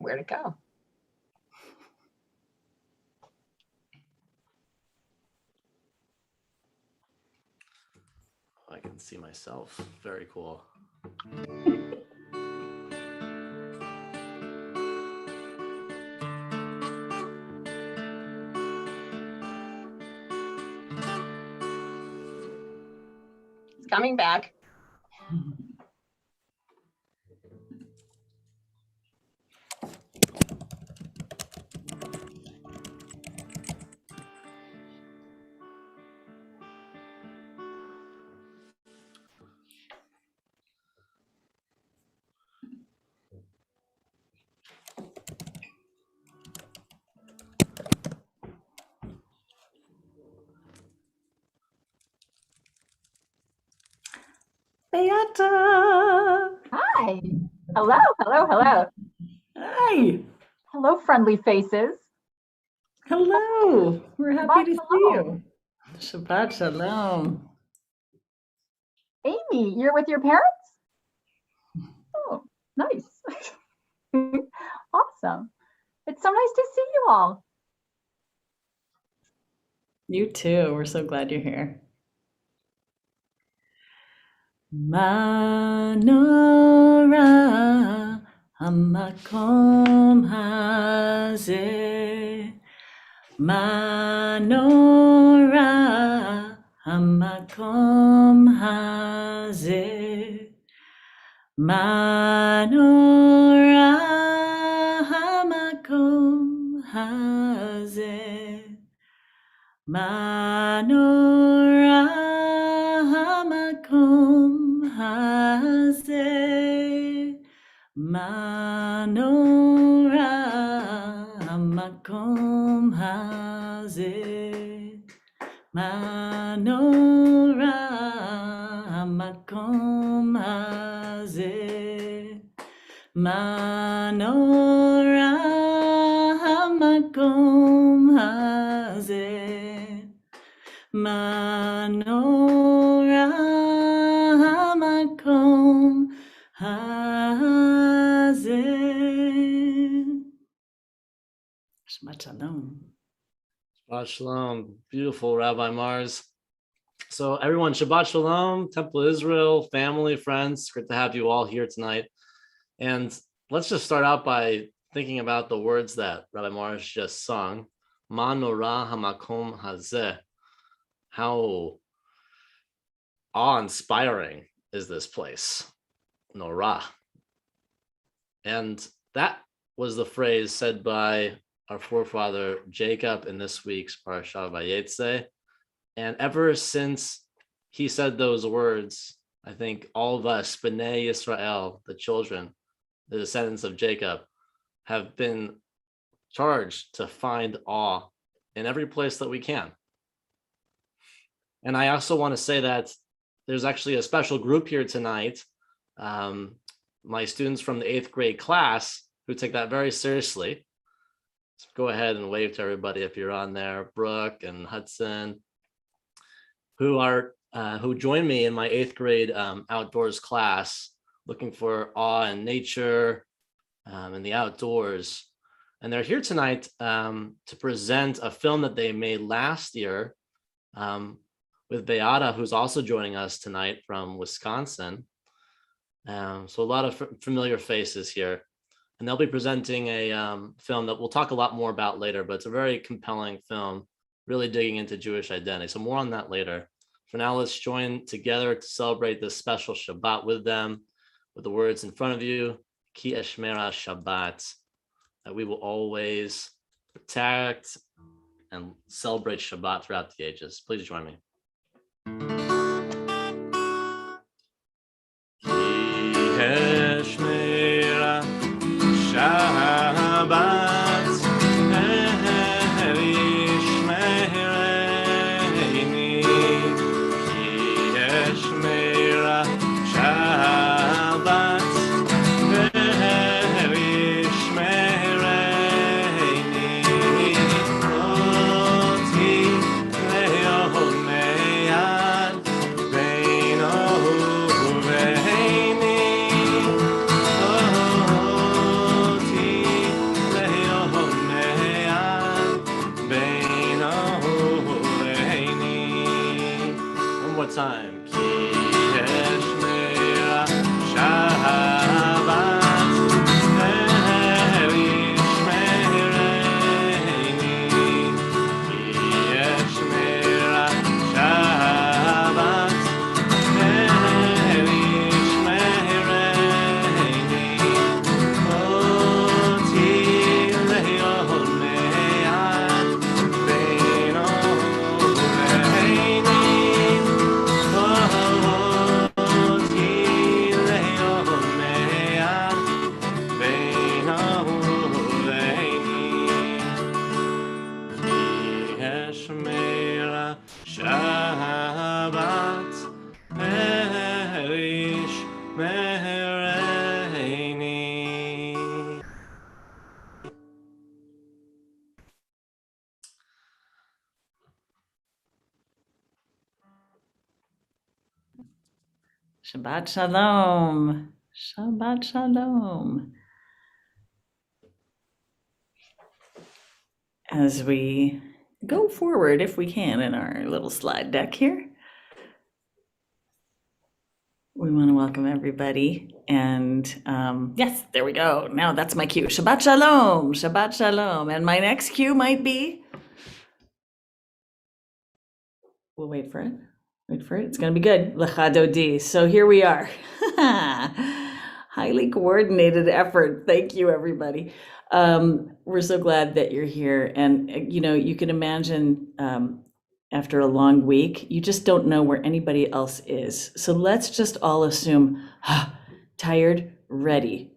Where'd it go? I can see myself. Very cool. It's coming back. Beata! Hi. Hello, hello, hello. Hi. Hello, friendly faces. Hello. We're happy Shabbat to see you. Shabbat Shalom. Amy, you're with your parents? Oh, nice. Awesome. It's so nice to see you all. You too. We're so glad you're here. Manora hamakom hazeh. Manora hamakom hazeh. Manora hamakom hazeh. Manora hamakom hazeh. Manora hamakom hazeh. Manora hamakom hazeh. Manora hamakom hazeh. Manora hamakom hazeh. Shabbat Shalom. Shabbat Shalom. Beautiful, Rabbi Mars. So everyone, Shabbat Shalom, Temple Israel, family, friends. Great to have you all here tonight. And let's just start out by thinking about the words that Rabbi Mars just sung. Manora hamakom hazeh. How awe-inspiring is this place? Norah. And that was the phrase said by our forefather Jacob in this week's Parashah Vayetze. And ever since he said those words, I think all of us, B'nai Yisrael, the children, the descendants of Jacob, have been charged to find awe in every place that we can. And I also want to say that there's actually a special group here tonight, my students from the 8th grade class, who take that very seriously. So go ahead and wave to everybody if you're on there. Brooke and Hudson, who joined me in my 8th grade outdoors class, looking for awe in nature and the outdoors. And they're here tonight to present a film that they made last year with Beata, who's also joining us tonight from Wisconsin. So a lot of familiar faces here. And they'll be presenting a film that we'll talk a lot more about later, but it's a very compelling film, really digging into Jewish identity. So more on that later. For now, let's join together to celebrate this special Shabbat with them, with the words in front of you, Ki Eshmera Shabbat, that we will always protect and celebrate Shabbat throughout the ages. Please join me. Shabbat, Erishmereini, Yeshmera, Shabbat, Erishmereini, Oti Leone, more time. Ki yesh me'ira Shabbat. Erish me'reini. Ki yesh me'ira Shabbat. Erish me'reini. Oti le'yod me'ad. Beino u'leini. Oti le'yod me'ad. Beino u'leini. Yesh me'ira Shabbat. Erish me'reini. Shabbat Shalom. Shabbat Shalom. As we go forward, if we can, in our little slide deck here, we want to welcome everybody. And yes, there we go. Now that's my cue. Shabbat Shalom. Shabbat Shalom. And my next cue might be, we'll wait for it. Wait for it. It's going to be good. Lecha Dodi. So here we are. Highly coordinated effort. Thank you, everybody. We're so glad that you're here. And, you can imagine after a long week, you just don't know where anybody else is. So let's just all assume, tired, ready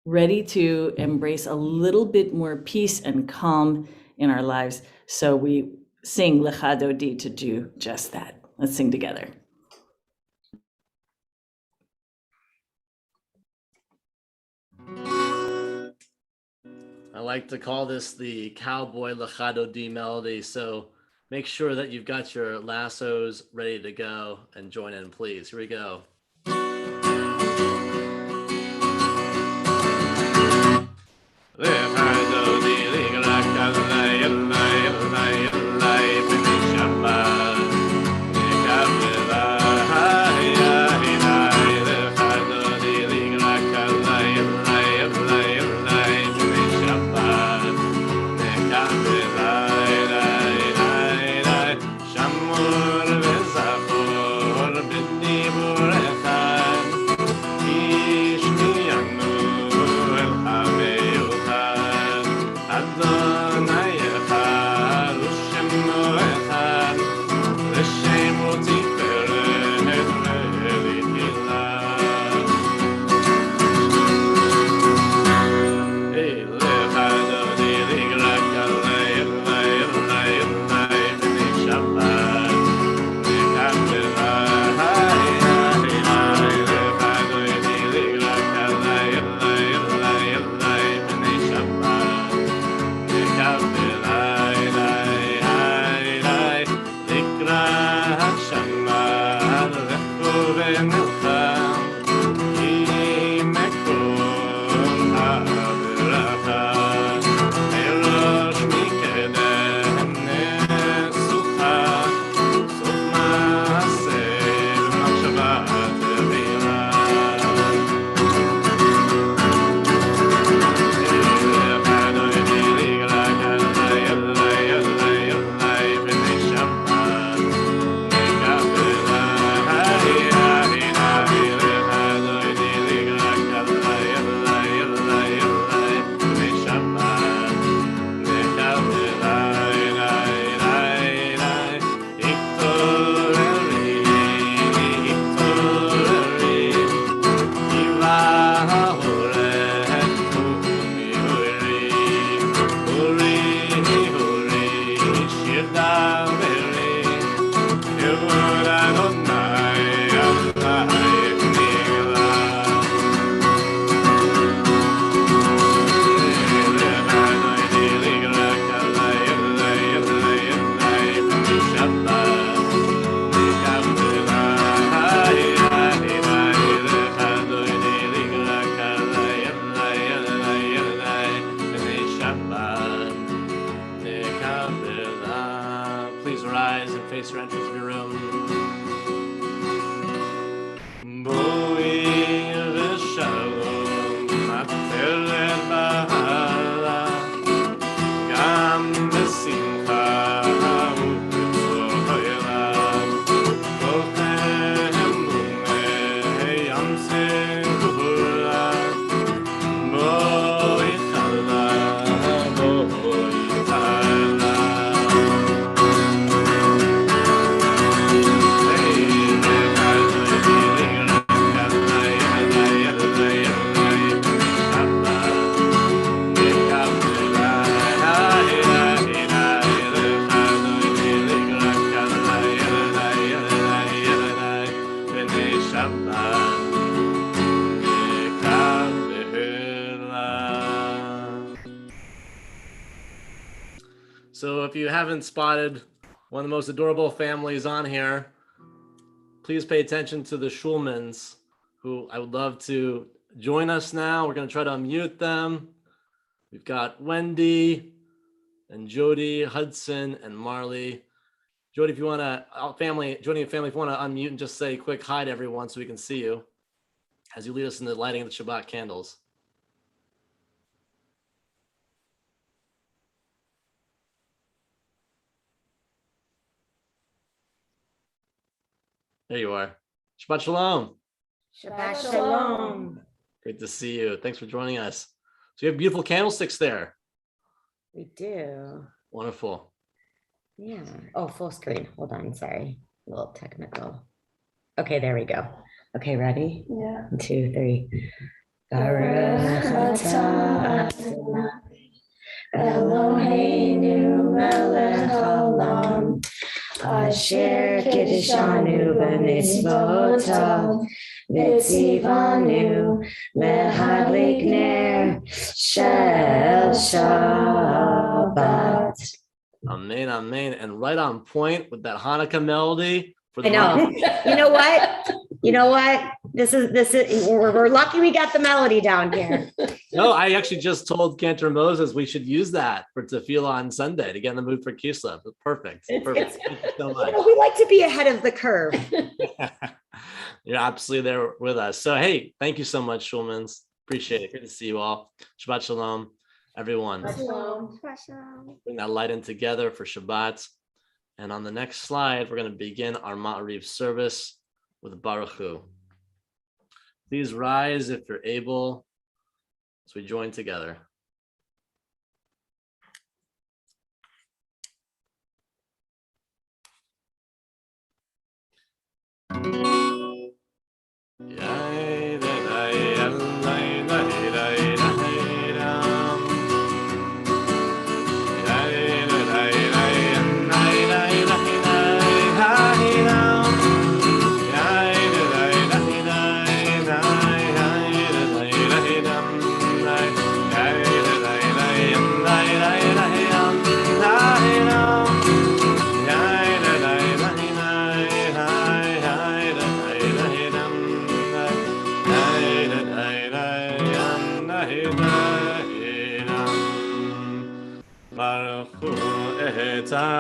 to embrace a little bit more peace and calm in our lives. So we sing Lecha Dodi to do just that. Let's sing together. I like to call this the cowboy Lecha Dodi melody. So make sure that you've got your lassos ready to go and join in, please. Here we go. Please rise and face your entrance of your room. So if you haven't spotted one of the most adorable families on here, please pay attention to the Schulmans, who I would love to join us now. We're going to try to unmute them. We've got Wendy and Jody, Hudson, and Marley. Jody, if you want to, Jody and family, if you want to unmute and just say a quick hi to everyone so we can see you as you lead us in the lighting of the Shabbat candles. There you are. Shabbat Shalom. Shabbat Shalom. Great to see you. Thanks for joining us. So you have beautiful candlesticks there. We do. Wonderful. Yeah. Oh, full screen. Hold on. Sorry. A little technical. Okay, there we go. Okay, ready? Yeah. 1, 2, 3. Baruch atah Adonai Eloheinu melech haolam asher kiddushanu b'mitzvotav v'tzivanu lehadlik ner shel Shabbat. Amen, amen. And right on point with that Hanukkah melody. For I know. You know what? You know what? This is we're lucky we got the melody down here. No, I actually just told Cantor Moses we should use that for Tefillah on Sunday to get in the mood for Kislev. Perfect. Perfect. Thank you so much. You know, we like to be ahead of the curve. You're absolutely there with us. So, hey, thank you so much, Schulmans. Appreciate it. Good to see you all. Shabbat Shalom, everyone. Shalom. Bring that light in together for Shabbat. And on the next slide, we're going to begin our Ma'ariv service with Baruch Hu. Please rise if you're able as we join together.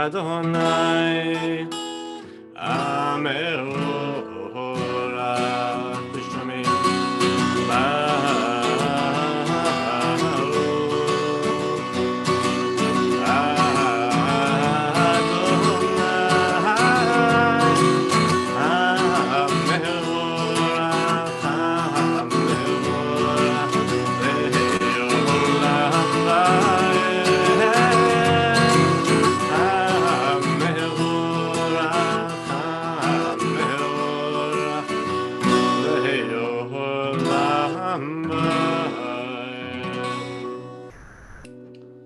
Adonai Amerora Krishna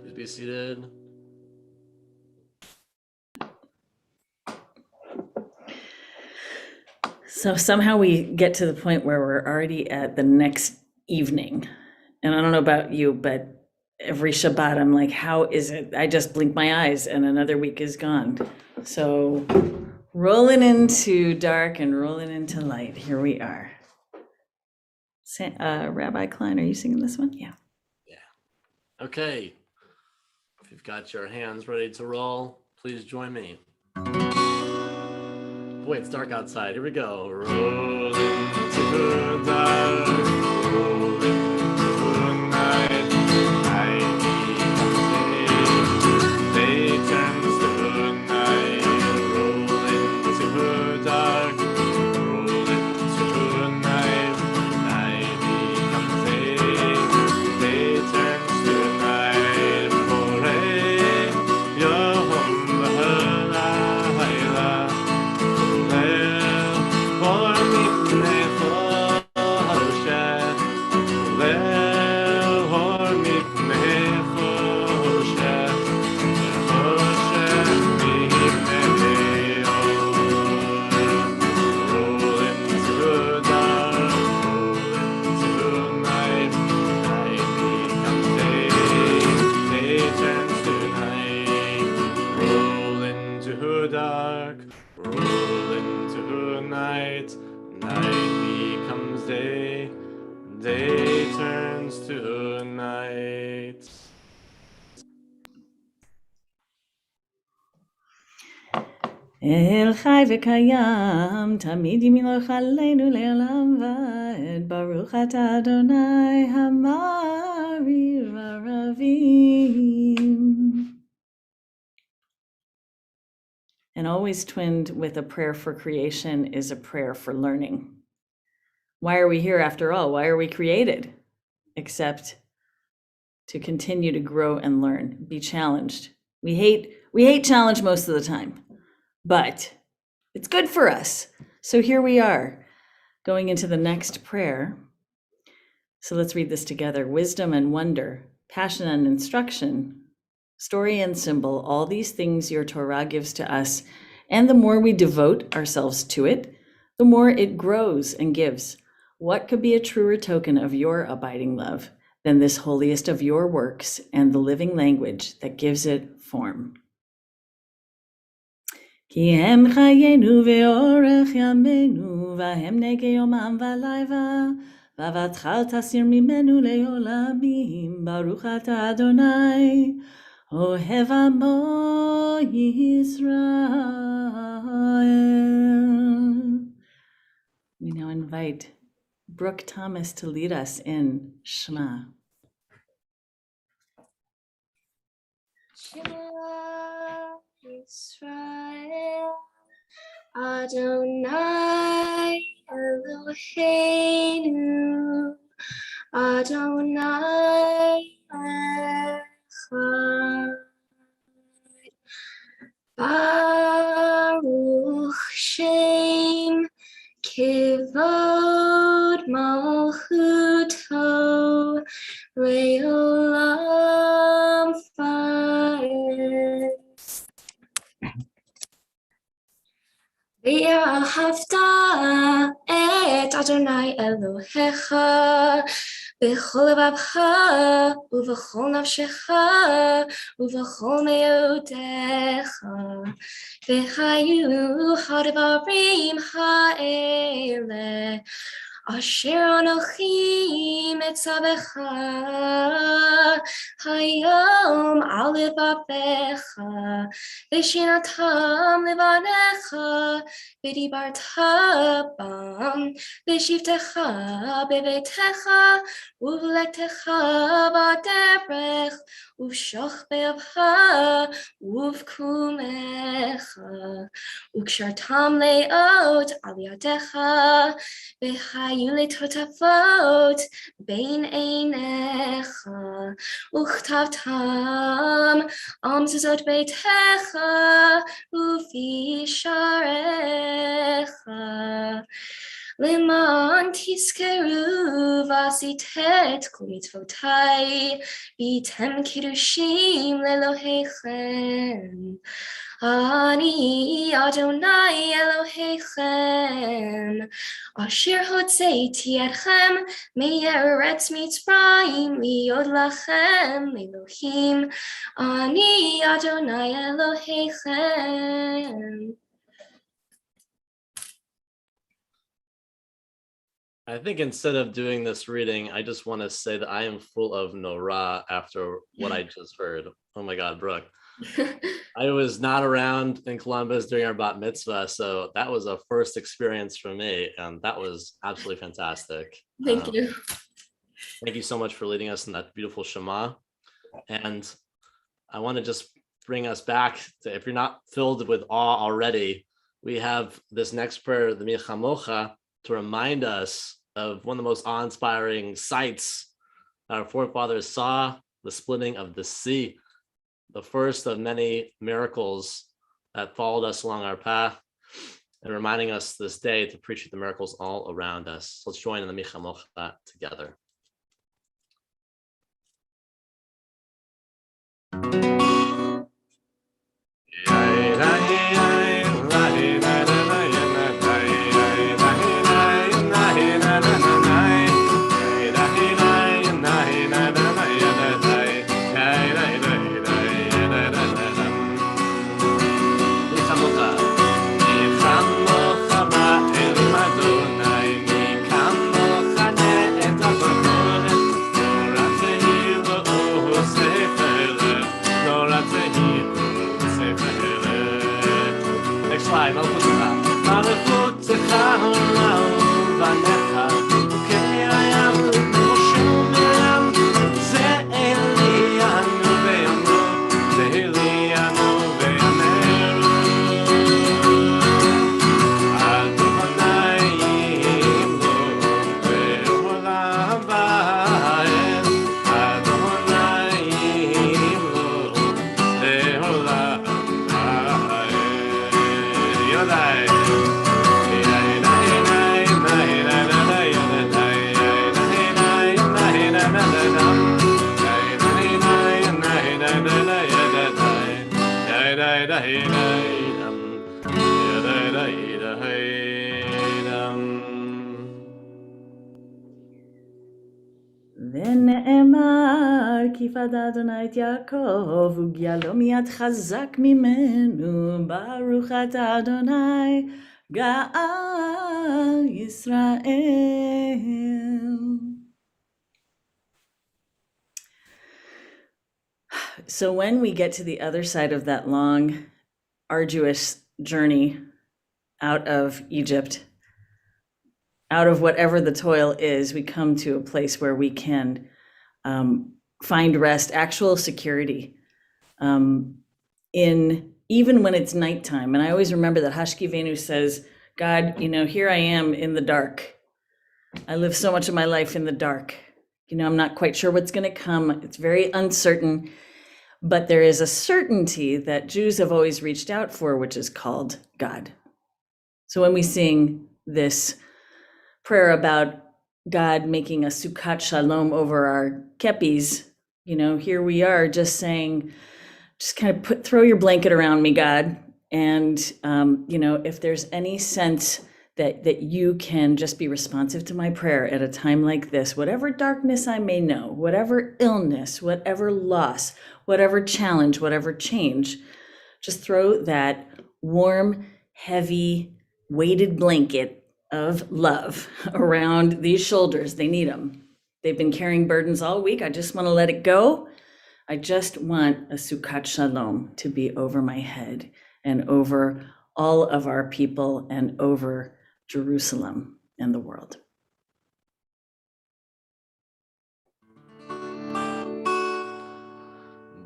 Please be seated. So somehow we get to the point where we're already at the next evening. And I don't know about you, but every Shabbat, I'm like, how is it? I just blink my eyes and another week is gone. So rolling into dark and rolling into light, here we are. Rabbi Klein, are you singing this one? Yeah. Yeah. Okay. If you've got your hands ready to roll, please join me. Boy, it's dark outside. Here we go. Rolling אל חי וקיים, תמיד ימינך עלינו לעולם ועד. ברוך אתה אדוני המעריב ערבים. And always twinned with a prayer for creation is a prayer for learning. Why are we here after all? Why are we created? Except to continue to grow and learn, be challenged. We hate challenge most of the time, but it's good for us. So here we are, going into the next prayer. So let's read this together. Wisdom and wonder, passion and instruction, story and symbol, all these things your Torah gives to us. And the more we devote ourselves to it, the more it grows and gives. What could be a truer token of your abiding love than this holiest of your works and the living language that gives it form? כי הם חיינו ואורך ימינו, והם נגע יומם ולילה, ואהבתך תסיר ממנו לעולמים. ברוך אתה אדוני, אוהב עמו Yisrael. We now invite Brooke Thomas to lead us in Shema. Shema Yisrael, Adonai Eloheinu, Adonai Echad. Baruch Shem Kivod Malchuto Leolam Faed. Ve'ahavta et Adonai Elohecha b'chol levavcha u'v'chol nafshecha u'v'chol me'odecha v'hayu ha'devarim ha'eleh asher anochi metzavecha hayom al levavecha v'shinatam levanecha v'dibarta bam v'shivtecha bevetecha uv'lektecha b'derech uv'shoch be'avcha uv'kumecha ukshartam le'ot al yadecha v'hayu le'totafot bein einecha uchtavtam am zizot beitecha ufi sharecha Leman tiskeru vasitet kol mitzvotai bitem kiddushim lelohechem Ani Adonai Elohechem Asher hotzeiti etchem me'eretz Mitzrayim liod lachem Elohim Ani Adonai Elohechem. I think instead of doing this reading, I just want to say that I am full of Norah after what I just heard. Oh my God, Brooke. I was not around in Columbus during our bat mitzvah, so that was a first experience for me, and that was absolutely fantastic. Thank you. Thank you so much for leading us in that beautiful Shema. And I want to just bring us back to, if you're not filled with awe already, we have this next prayer, the Milchamocha, to remind us of one of the most awe-inspiring sights our forefathers saw, the splitting of the sea, the first of many miracles that followed us along our path, and reminding us this day to appreciate the miracles all around us. So let's join in the Milchamocha together. ונאמר כי פדה אדוני את יעקב וגייलो מיד חזק ממנו ברוך אתה אדוני גאל ישראל. So when we get to the other side of that long, arduous journey out of Egypt, out of whatever the toil is, we come to a place where we can find rest, actual security, in even when it's nighttime. And I always remember that Hashkivenu says, God, here I am in the dark. I live so much of my life in the dark. I'm not quite sure what's going to come. It's very uncertain. But there is a certainty that Jews have always reached out for, which is called God. So when we sing this prayer about God making a Sukkat Shalom over our kepis, here we are just saying, just kind of throw your blanket around me, God. And, if there's any sense that you can just be responsive to my prayer at a time like this, whatever darkness I may know, whatever illness, whatever loss, whatever challenge, whatever change, just throw that warm, heavy, weighted blanket of love around these shoulders. They need them. They've been carrying burdens all week. I just want to let it go. I just want a Sukkat Shalom to be over my head and over all of our people and over Jerusalem and the world.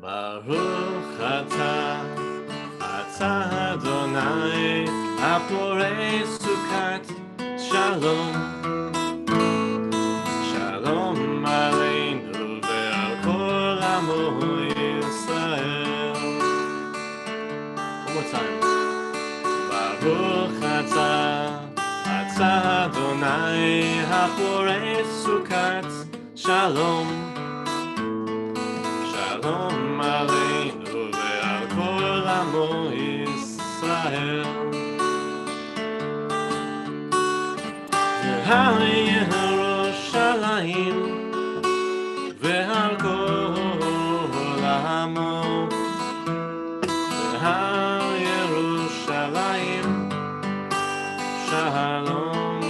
Baruch atah Adonai haporei Sukkat Shalom. Shalom aleinu ve'al kol amo Yisrael. One more time. Baruch atah Adonai haporei Sukkat Shalom. Shalom aleinu ve'al kol amo Yisrael. Ve'al Yerushalayim ve'al kol amo. Ve'al Yerushalayim Shalom.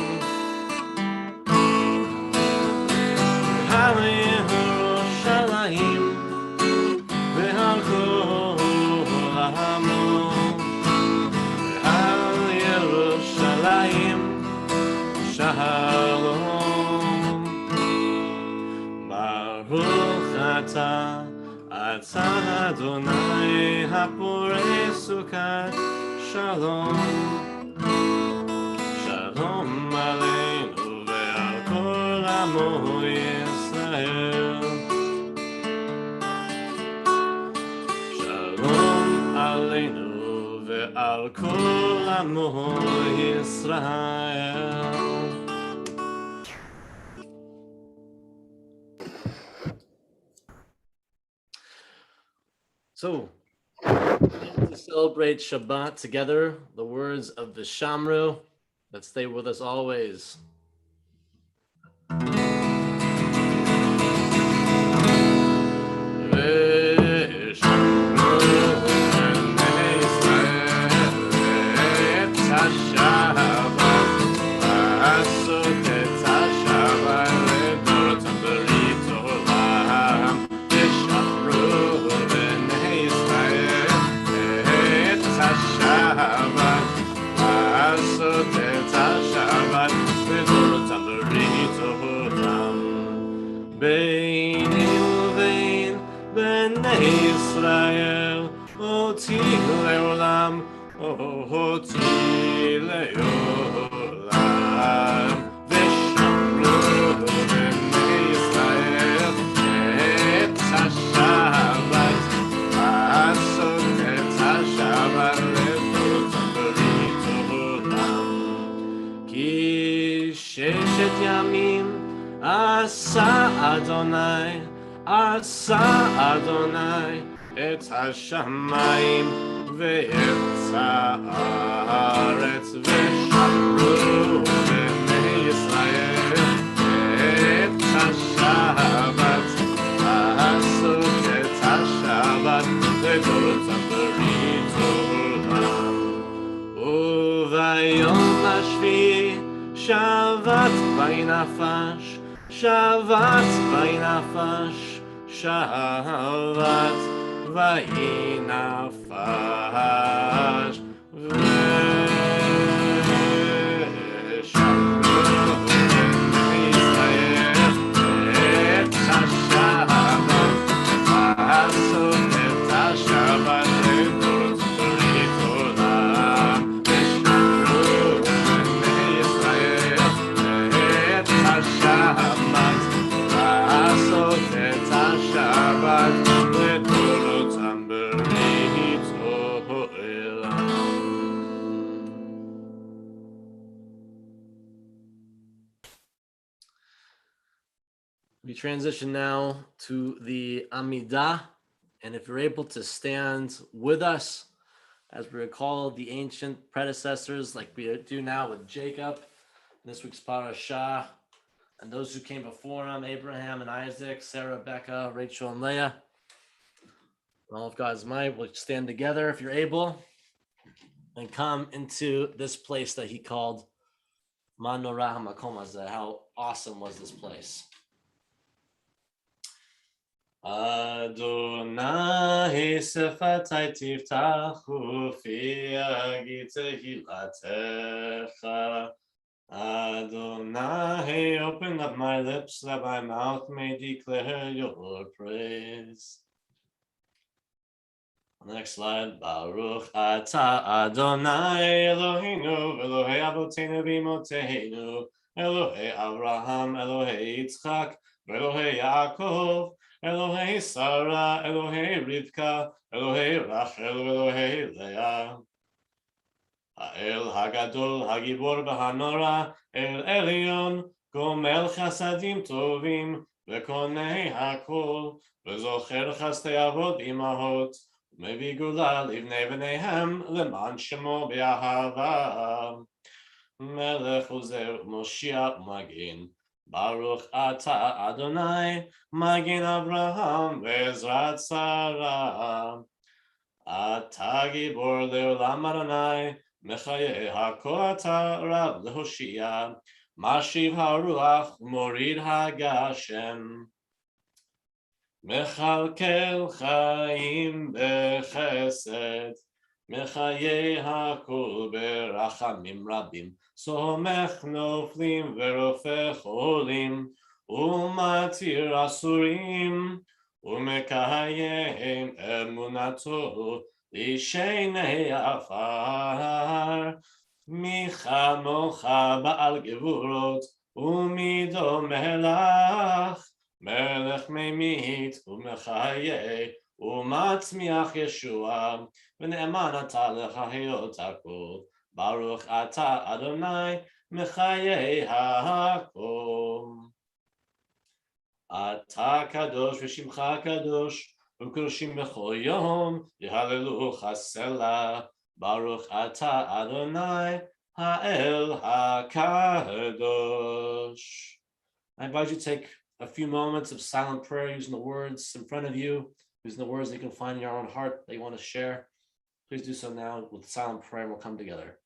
Ve'al Yerushalayim ve'al kol Mitzrayim Shalom. Baruch atah Adonai haporei sukat shalom. Shalom aleinu ve'al kol amo Yisrael. Shalom aleinu ve'al kol amo Yisrael. So, to celebrate Shabbat together, the words of the Shamru that stay with us always. Israel, oti leolam, oti leolam. V'shamru b'nei Israel et haShabbat, asot et haShabbat le'totam b'rit olam. Ki sheshet yamim asa Adonai, Asa Adonai et hashamayim ve'et haaretz v'shamru b'nei Yisrael et haShabbat asot et haShabbat le'totam b'rit olam. Uvayom hashvi'i shavat vaynafash, Shabbat vaynafash, Shabbat vaynafash, v'shamru b'nei Yisrael et haShabbat, asot et haShabbat le'totam b'rit olam. V'shamru b'nei Yisrael et haShabbat, asot et haShabbat le'totam b'rit olam. We transition now to the Amidah, and if you're able to stand with us as we recall the ancient predecessors like we do now with Jacob, this week's parashah, and those who came before him, Abraham and Isaac, Sarah, Rebecca, Rachel, and Leah. All of God's might, we'll stand together if you're able and come into this place that he called Manorah HaMakom Hazeh. How awesome was this place? Adonai sefatai tiftachu fi agit tehilatecha. Adonai, open up my lips that my mouth may declare your praise. On the next slide, Baruch atah Adonai Eloheinu Elohei Avotenu v'Imotenu Elohei Avraham Elohei Yitzchak Elohei Yaakov Elohei Sarah Elohei Rivka Elohei Rachel Elohei Leah. Ha'el Hagadol Hagibor B'Hanora El Elyon Gomel Chasadim Tovim V'Konei Hakol V'Zocher Chastei Avot Imahot U'Mevi Gula Livnei V'neihem Leman Shemo B'Ahava. Melech Uzer Moshiach Magin Baruch atah Adonai Magin Avraham Ve'ezrat Sarah. Atah Gibor Le'olam Adonai Mechaye HaKol Atah Rab Lehoshia Mashiv HaRuach Morid HaGashem Mechalkel Chaim Bechesed מחיי הכל ברחמים רבים, סומך נופלים ורופא חולים, ומתיר אסורים, ומקיים אמונתו לשני עפר. מי כמוך בעל גבורות, ומי דומה לך, מלך ממית ומחיה, ומצמיח ישועה, ונאמן אתה לחיות הכל. ברוך אתה אדוני מחיי הכל. אתה קדוש ושמך קדוש, וקדושים בכל יום יהללוך סלה. ברוך אתה אדוני האל הקדוש. I invite you to take a few moments of silent prayer using the words in front of you, using the words that you can find in your own heart that you want to share. Please do so now with silent prayer, and we'll come together.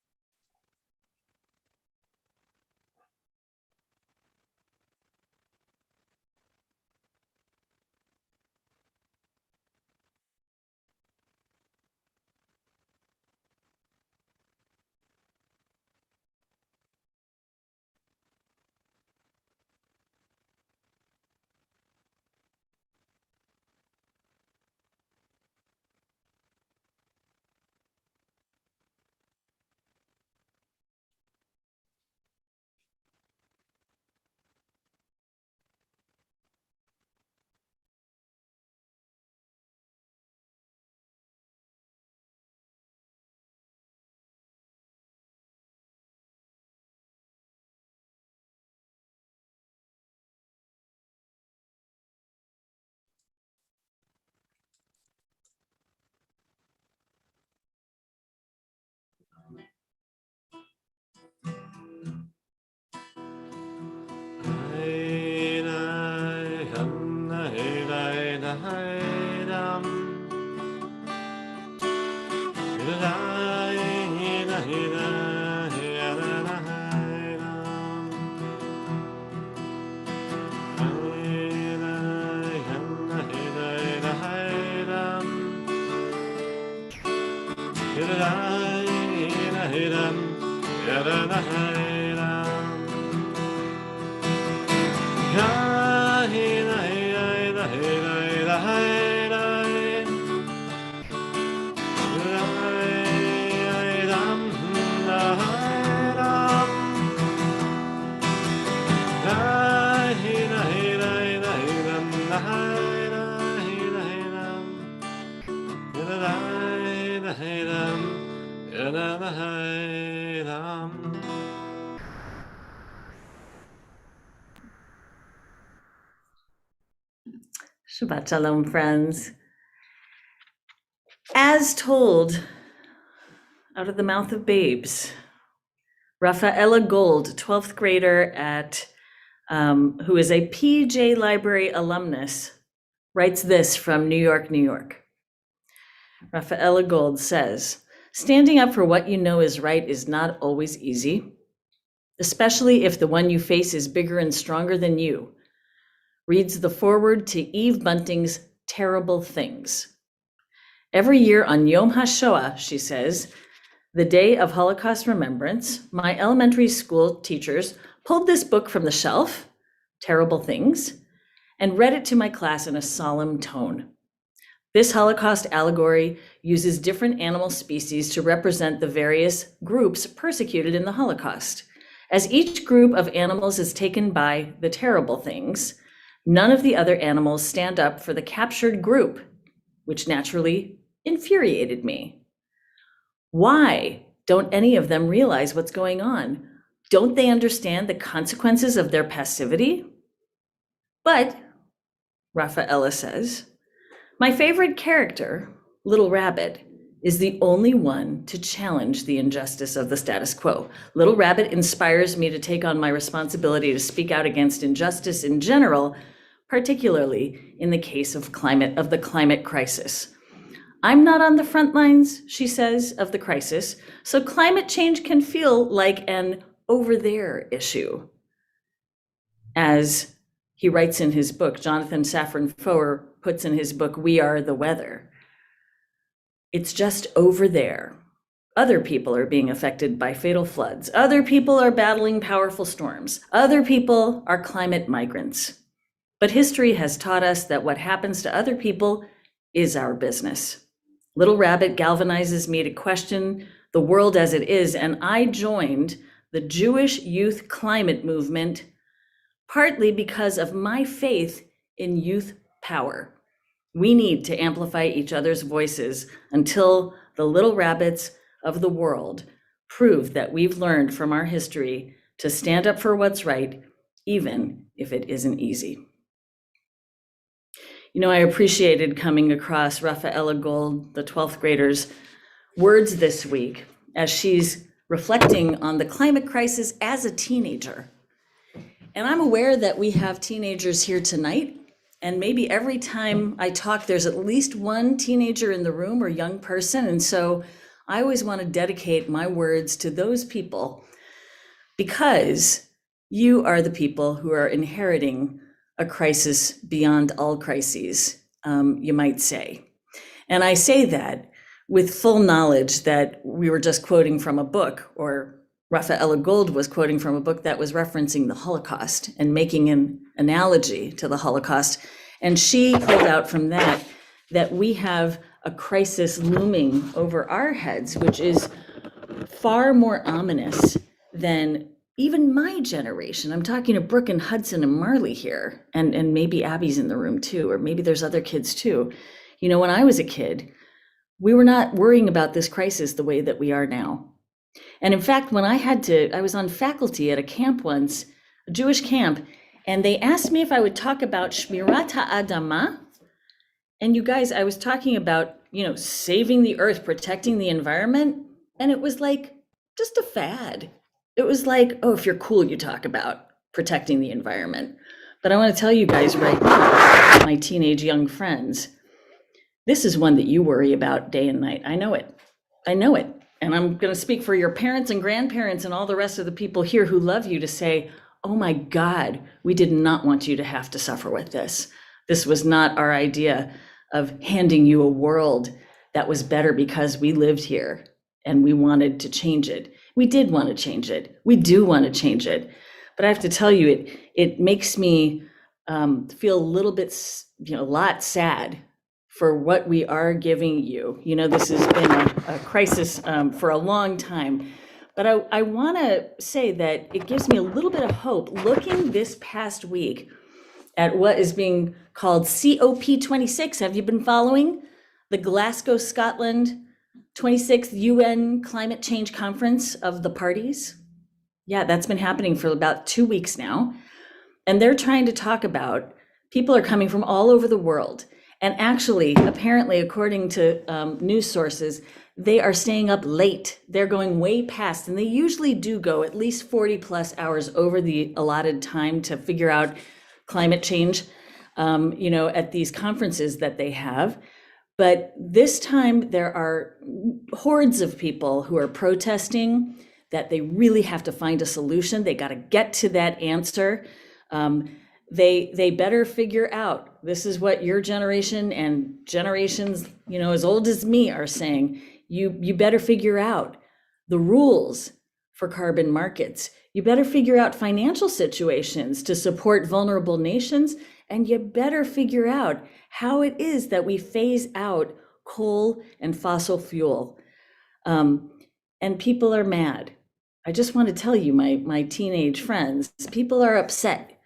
Shabbat Shalom, friends. As told out of the mouth of babes, Rafaela Gold, 12th grader who is a PJ Library alumnus, writes this from New York, New York. Rafaela Gold says, standing up for what you know is right is not always easy, especially if the one you face is bigger and stronger than you. Reads the foreword to Eve Bunting's Terrible Things. Every year on Yom HaShoah, she says, the day of Holocaust remembrance, my elementary school teachers pulled this book from the shelf, Terrible Things, and read it to my class in a solemn tone. This Holocaust allegory uses different animal species to represent the various groups persecuted in the Holocaust. As each group of animals is taken by the terrible things, none of the other animals stand up for the captured group, which naturally infuriated me. Why don't any of them realize what's going on? Don't they understand the consequences of their passivity? But, Rafaela says, my favorite character, Little Rabbit, is the only one to challenge the injustice of the status quo. Little Rabbit inspires me to take on my responsibility to speak out against injustice in general, particularly in the case of the climate crisis. I'm not on the front lines, she says, of the crisis, so climate change can feel like an over there issue. As he writes in his book, Jonathan Safran Foer puts in his book, We Are the Weather. It's just over there. Other people are being affected by fatal floods. Other people are battling powerful storms. Other people are climate migrants. But history has taught us that what happens to other people is our business. Little Rabbit galvanizes me to question the world as it is, and I joined the Jewish Youth Climate Movement partly because of my faith in youth power. We need to amplify each other's voices until the little rabbits of the world prove that we've learned from our history to stand up for what's right, even if it isn't easy. You know, I appreciated coming across Rafaela Gold, the 12th grader's words this week as she's reflecting on the climate crisis as a teenager. And I'm aware that we have teenagers here tonight, and maybe every time I talk, there's at least one teenager in the room or young person. And so I always want to dedicate my words to those people because you are the people who are inheriting a crisis beyond all crises, you might say. And I say that with full knowledge that we were just quoting from a book, or Rafaela Gold was quoting from a book that was referencing the Holocaust and making an analogy to the Holocaust. And she pulled out from that we have a crisis looming over our heads, which is far more ominous than even my generation. I'm talking to Brooke and Hudson and Marley here, and maybe Abby's in the room too, or maybe there's other kids too. You know, when I was a kid, we were not worrying about this crisis the way that we are now. And in fact, when I was on faculty at a camp once, a Jewish camp, and they asked me if I would talk about Shmirat HaAdama. And you guys, I was talking about, you know, saving the earth, protecting the environment. And it was like just a fad. It was like, oh, if you're cool, you talk about protecting the environment. But I want to tell you guys right now, my teenage young friends, this is one that you worry about day and night. I know it. I know it. And I'm going to speak for your parents and grandparents and all the rest of the people here who love you to say, oh my God, we did not want you to have to suffer with this. This was not our idea of handing you a world that was better because we lived here and we wanted to change it. We did want to change it. We do want to change it. But I have to tell you, it makes me feel a little bit, a lot sad for what we are giving you. You know, this has been a crisis for a long time. But I want to say that it gives me a little bit of hope looking this past week at what is being called COP26. Have you been following the Glasgow, Scotland 26th UN Climate Change Conference of the parties? Yeah, that's been happening for about 2 weeks now. And they're trying to talk about, people are coming from all over the world. And actually, apparently, according to news sources, they are staying up late. They're going way past, and they usually do go at least 40 plus hours over the allotted time to figure out climate change, at these conferences that they have. But this time there are hordes of people who are protesting that they really have to find a solution. They got to get to that answer. They better figure out, this is what your generation and generations, as old as me are saying, you better figure out the rules for carbon markets. You better figure out financial situations to support vulnerable nations, and you better figure out how it is that we phase out coal and fossil fuel. And people are mad. I just want to tell you, my teenage friends, people are upset.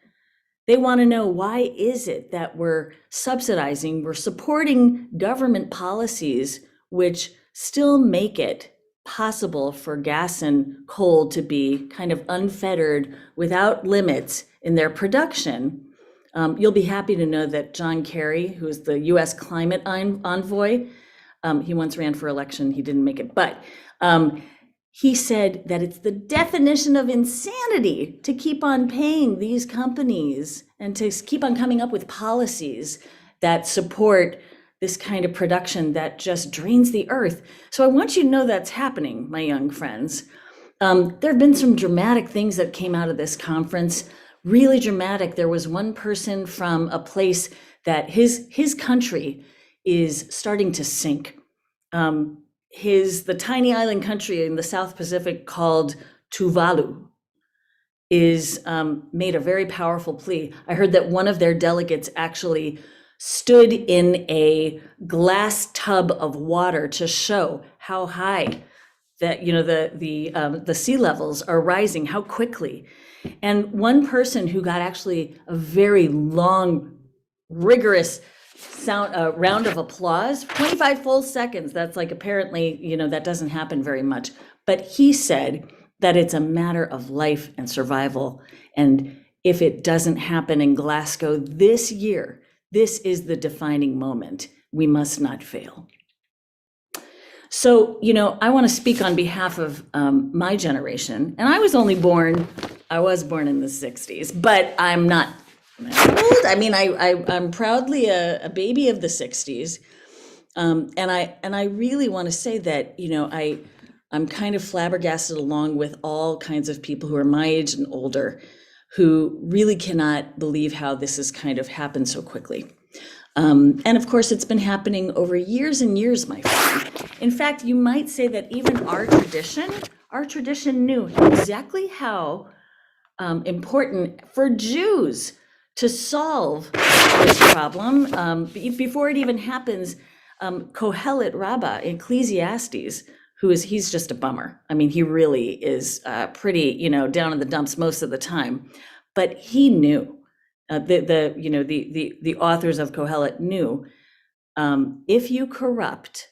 They want to know, why is it that we're supporting government policies which still make it possible for gas and coal to be kind of unfettered without limits in their production. You'll be happy to know that John Kerry, who is the US climate envoy, he once ran for election, he didn't make it, but he said that it's the definition of insanity to keep on paying these companies and to keep on coming up with policies that support this kind of production that just drains the earth. So I want you to know that's happening, my young friends. There have been some dramatic things that came out of this conference, really dramatic. There was one person from a place that his country is starting to sink. the tiny island country in the South Pacific called Tuvalu is made a very powerful plea. I heard that one of their delegates actually stood in a glass tub of water to show how high that, you know, the sea levels are rising, how quickly. And one person who got actually a very long, rigorous round of applause, 25 full seconds. That's like, apparently, you know, that doesn't happen very much. But he said that it's a matter of life and survival. And if it doesn't happen in Glasgow this year, this is the defining moment. We must not fail. So, you know, I want to speak on behalf of my generation. And I was born in the 60s, but I'm not old. I mean, I'm proudly a baby of the 60s. And I really want to say that, you know, I'm kind of flabbergasted along with all kinds of people who are my age and older who really cannot believe how this has kind of happened so quickly. And of course, it's been happening over years and years, my friend. In fact, you might say that even our tradition knew exactly how important for Jews to solve this problem. Before it even happens, Kohelet Rabbah, Ecclesiastes, he's just a bummer. I mean, he really is pretty, you know, down in the dumps most of the time. But he knew, the authors of Kohelet knew, if you corrupt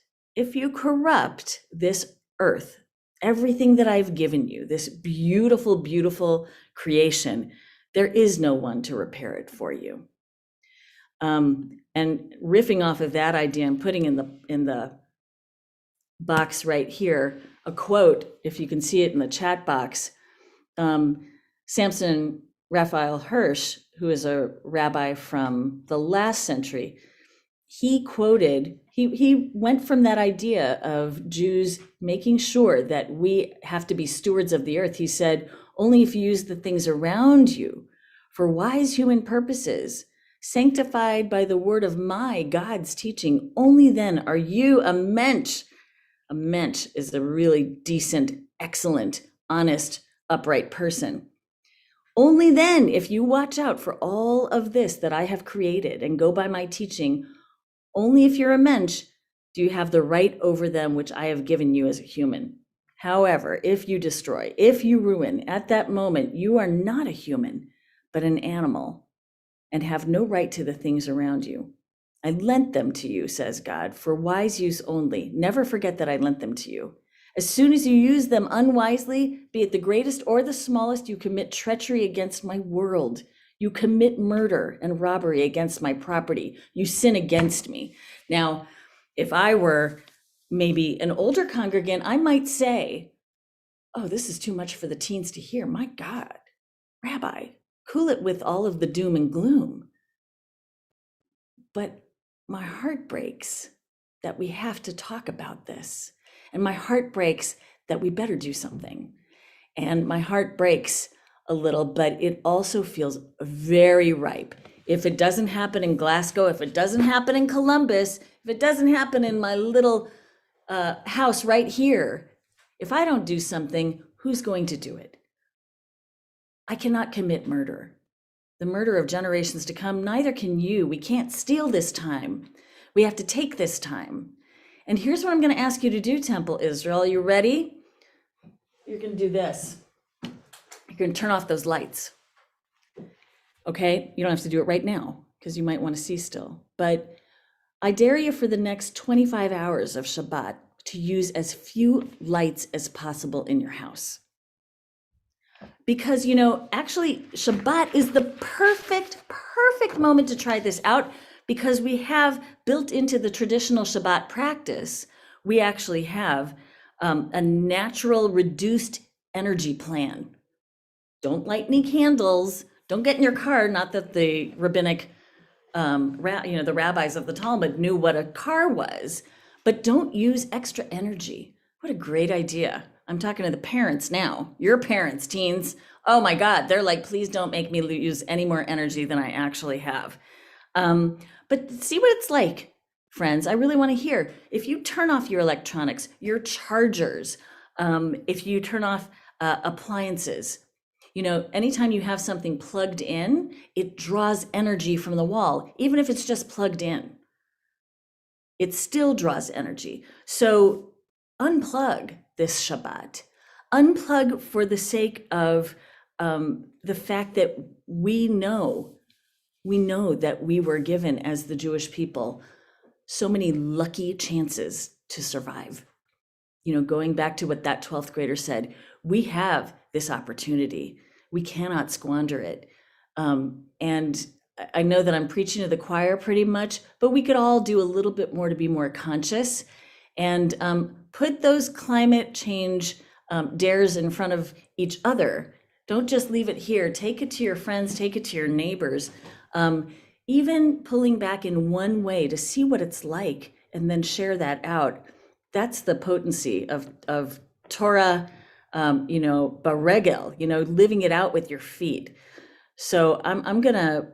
this earth, everything that I've given you, this beautiful, beautiful creation, there is no one to repair it for you. And riffing off of that idea, I'm putting in the box right here a quote, if you can see it in the chat box. Samson Raphael Hirsch, who is a rabbi from the last century, he went from that idea of Jews making sure that we have to be stewards of the earth. He said, only if you use the things around you for wise human purposes, sanctified by the word of my God's teaching, only then are you a mensch. A mensch is a really decent, excellent, honest, upright person. Only then, if you watch out for all of this that I have created and go by my teaching, only if you're a mensch do you have the right over them which I have given you as a human. However, if you destroy, if you ruin, at that moment, you are not a human, but an animal, and have no right to the things around you. I lent them to you, says God, for wise use only. Never forget that I lent them to you. As soon as you use them unwisely, be it the greatest or the smallest, you commit treachery against my world. You commit murder and robbery against my property. You sin against me. Now, if I were maybe an older congregant, I might say, oh, this is too much for the teens to hear. My God, Rabbi, cool it with all of the doom and gloom. But my heart breaks that we have to talk about this. And my heart breaks that we better do something. And my heart breaks a little, but it also feels very ripe. If it doesn't happen in Glasgow, if it doesn't happen in Columbus, if it doesn't happen in my little house right here, if I don't do something, who's going to do it? I cannot commit murder. The murder of generations to come, neither can you. We can't steal this time. We have to take this time. And here's what I'm going to ask you to do, Temple Israel. You ready? You're going to do this. You're going to turn off those lights. Okay? You don't have to do it right now because you might want to see still. But I dare you for the next 25 hours of Shabbat to use as few lights as possible in your house. Because, you know, actually, Shabbat is the perfect moment to try this out, because we have built into the traditional Shabbat practice, we actually have a natural reduced energy plan. Don't light any candles. Don't get in your car. Not that the rabbinic, the rabbis of the Talmud knew what a car was, but don't use extra energy. What a great idea. I'm talking to the parents now. Your parents, teens. Oh my God, they're like, please don't make me use any more energy than I actually have. But see what it's like friends, I really want to hear if you turn off your electronics, your chargers, if you turn off appliances. Anytime you have something plugged in, it draws energy from the wall, even if it's just plugged in. It still draws energy. So unplug this Shabbat. Unplug for the sake of the fact that we know that we were given as the Jewish people so many lucky chances to survive. Going back to what that 12th grader said, we have this opportunity. We cannot squander it. And I know that I'm preaching to the choir pretty much, but we could all do a little bit more to be more conscious and put those climate change dares in front of each other. Don't just leave it here. Take it to your friends, take it to your neighbors. Even pulling back in one way to see what it's like and then share that out. That's the potency of Torah, baregel, living it out with your feet. So I'm gonna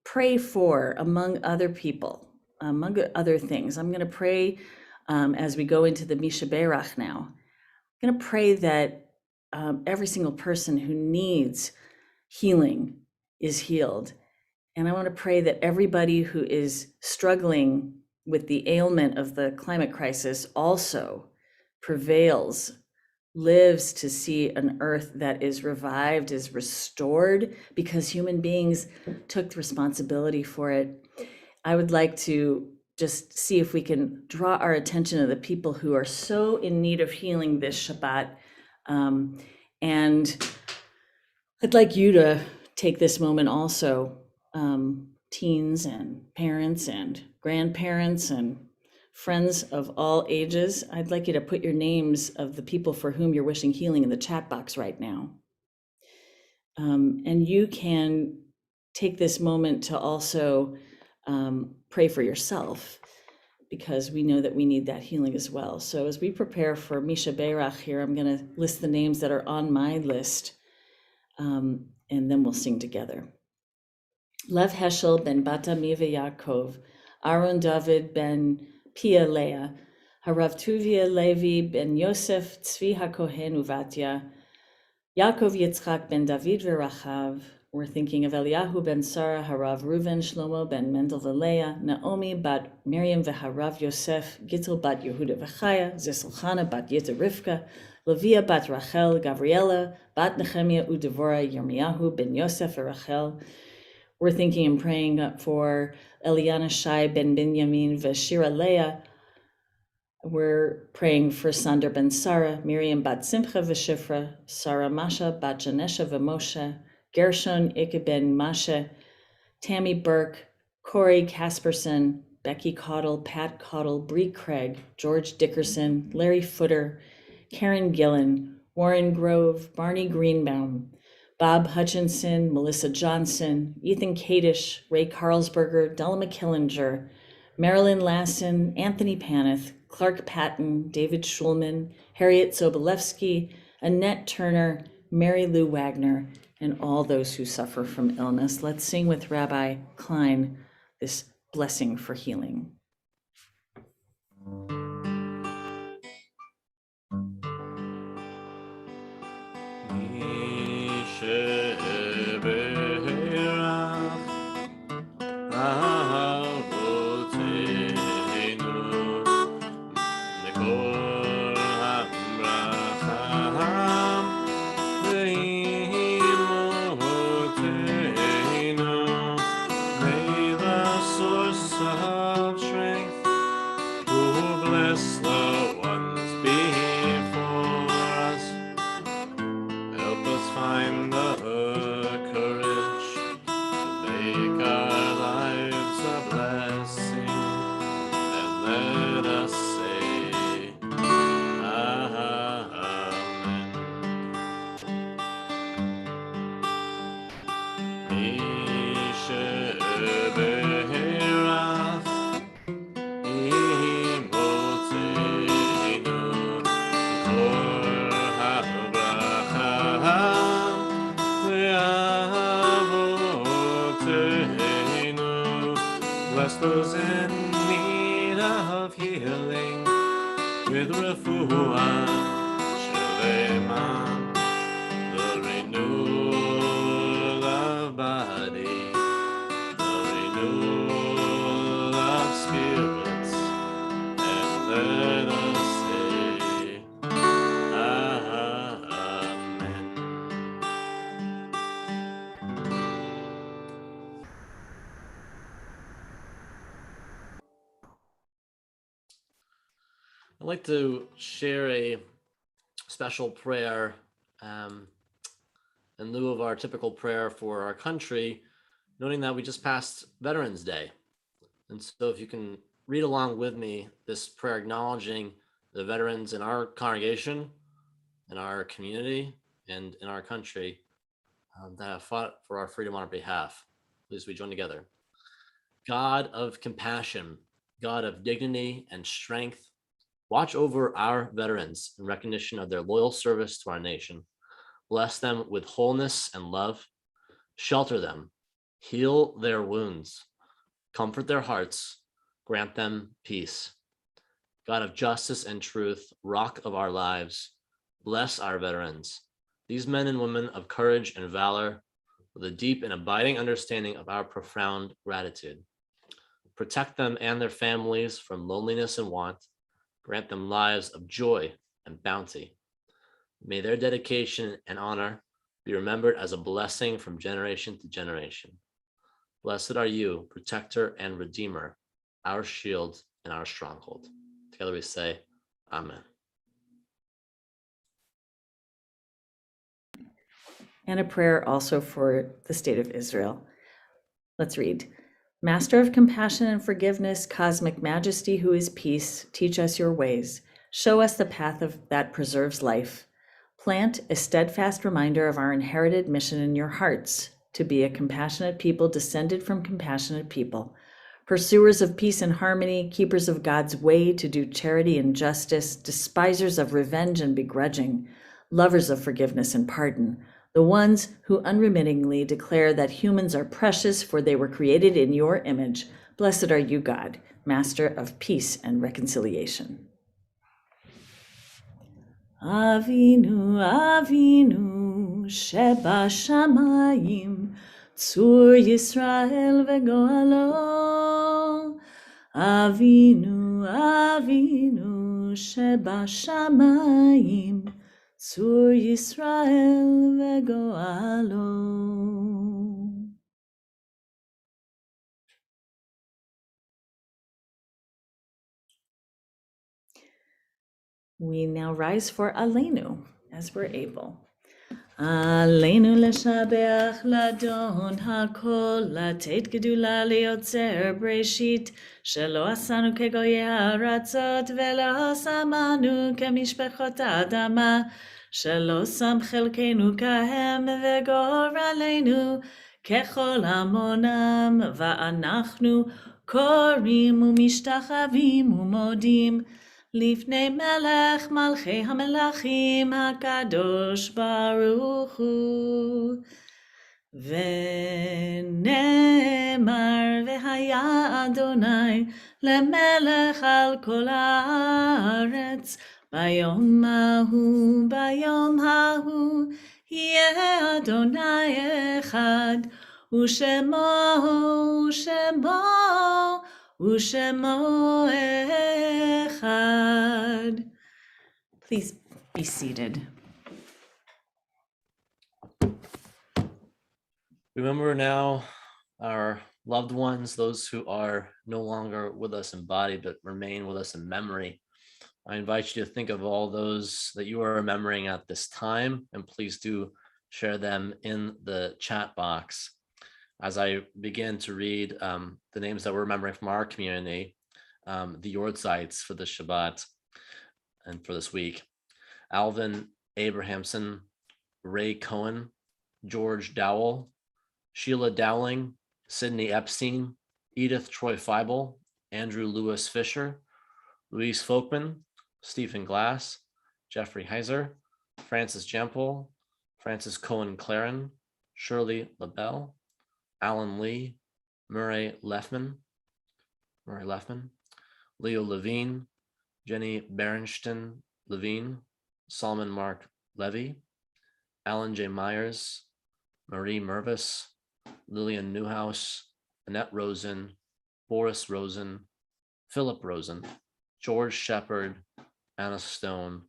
pray for, among other people, among other things. I'm gonna pray as we go into the Misha Berach now. I'm gonna pray that every single person who needs healing is healed. And I want to pray that everybody who is struggling with the ailment of the climate crisis also prevails, lives to see an earth that is revived, is restored, because human beings took responsibility for it. I would like to just see if we can draw our attention to the people who are so in need of healing this Shabbat. And I'd like you to take this moment also, teens and parents and grandparents and friends of all ages. I'd like you to put your names of the people for whom you're wishing healing in the chat box right now. And you can take this moment to also pray for yourself, because we know that we need that healing as well. So as we prepare for Misha Berach here, I'm going to list the names that are on my list, and then we'll sing together. Lev Heschel ben Bata Miva Yaakov, Aaron David ben Pia Leah, Harav Tuvia Levi ben Yosef Tzvi HaKohen Uvatya, Yaakov Yitzchak ben David Verachav. We're thinking of Eliyahu ben Sarah, Harav Reuven Shlomo ben Mendel Veleah, Naomi bat Miriam v'Harav Yosef, Gittel bat Yehuda v'Chaya, Zesulchana bat Yitzah Rivka, Leviah bat Rachel, Gabriela bat Nehemiah uDevorah, Yirmiyahu ben Yosef v'Rachel. We're thinking and praying for Eliana Shai ben Binyamin v'Shira Leah. We're praying for Sander ben Sarah, Miriam bat Simcha v'Shifra, Sarah Masha bat Janesha v'Moshe, Gershon Ike ben Masha, Tammy Burke, Corey Casperson, Becky Cottle, Pat Cottle, Bree Craig, George Dickerson, Larry Footer, Karen Gillen, Warren Grove, Barney Greenbaum, Bob Hutchinson, Melissa Johnson, Ethan Kadish, Ray Carlsberger, Della McKillinger, Marilyn Lassen, Anthony Paneth, Clark Patton, David Schulman, Harriet Sobolewski, Annette Turner, Mary Lou Wagner, and all those who suffer from illness. Let's sing with Rabbi Klein this blessing for healing. Bless those in need. with refuah shalema, the renewal of body, the renewal of spirits, and let us say, Amen. I'd like to share a special prayer in lieu of our typical prayer for our country, noting that we just passed Veterans Day. And so if you can read along with me this prayer acknowledging the veterans in our congregation, in our community, and in our country that have fought for our freedom on our behalf. Please we join together. God of compassion, God of dignity and strength, watch over our veterans in recognition of their loyal service to our nation. Bless them with wholeness and love. Shelter them. Heal their wounds. Comfort their hearts. Grant them peace. God of justice and truth, rock of our lives, bless our veterans, these men and women of courage and valor, with a deep and abiding understanding of our profound gratitude. Protect them and their families from loneliness and want. Grant them lives of joy and bounty. May their dedication and honor be remembered as a blessing from generation to generation. Blessed are you, protector and redeemer, our shield and our stronghold. Together we say, Amen. And a prayer also for the state of Israel. Let's read. Master of compassion and forgiveness, cosmic majesty who is peace, teach us your ways. Show us the path that preserves life. Plant a steadfast reminder of our inherited mission in your hearts, to be a compassionate people descended from compassionate people, pursuers of peace and harmony, keepers of God's way to do charity and justice, despisers of revenge and begrudging, lovers of forgiveness and pardon, the ones who unremittingly declare that humans are precious, for they were created in your image. Blessed are you, God, Master of peace and reconciliation. Avinu, Avinu, Sheba Shamayim, Tzur Yisrael vegoalo. Avinu, Avinu, Sheba Shamayim, Tzur Yisrael vegoalo. We now rise for Aleinu, as we're able. Aleinu leshabeach ladon hakol, לתת גדולה ליוצר בראשית, שלא עשנו כגויי הארצות, ולא שמנו כמשפחות האדמה, שלא שם חלקנו כהם, וגורלנו ככל עמונם, ואנחנו קוראים ומשתחווים ומודים, לפני מלך מלכי המלכים הקדוש ברוך הוא. ונאמר והיה אדוני למלך על כל הארץ, ביום ההוא יהיה אדוני אחד, ושמו echad. Please be seated. Remember now our loved ones, those who are no longer with us in body, but remain with us in memory. I invite you to think of all those that you are remembering at this time, and please do share them in the chat box. As I begin to read the names that we're remembering from our community, the Yordzites for the Shabbat and for this week: Alvin Abrahamson, Ray Cohen, George Dowell, Sheila Dowling, Sydney Epstein, Edith Troy Feibel, Andrew Lewis Fisher, Louise Folkman, Stephen Glass, Jeffrey Heiser, Francis Jampol, Francis Cohen Claren, Shirley LaBelle, Alan Lee, Murray Leffman, Leo Levine, Jenny Berenstain Levine, Solomon Mark Levy, Alan J. Myers, Marie Mervis, Lillian Newhouse, Annette Rosen, Boris Rosen, Philip Rosen, George Shepard, Anna Stone,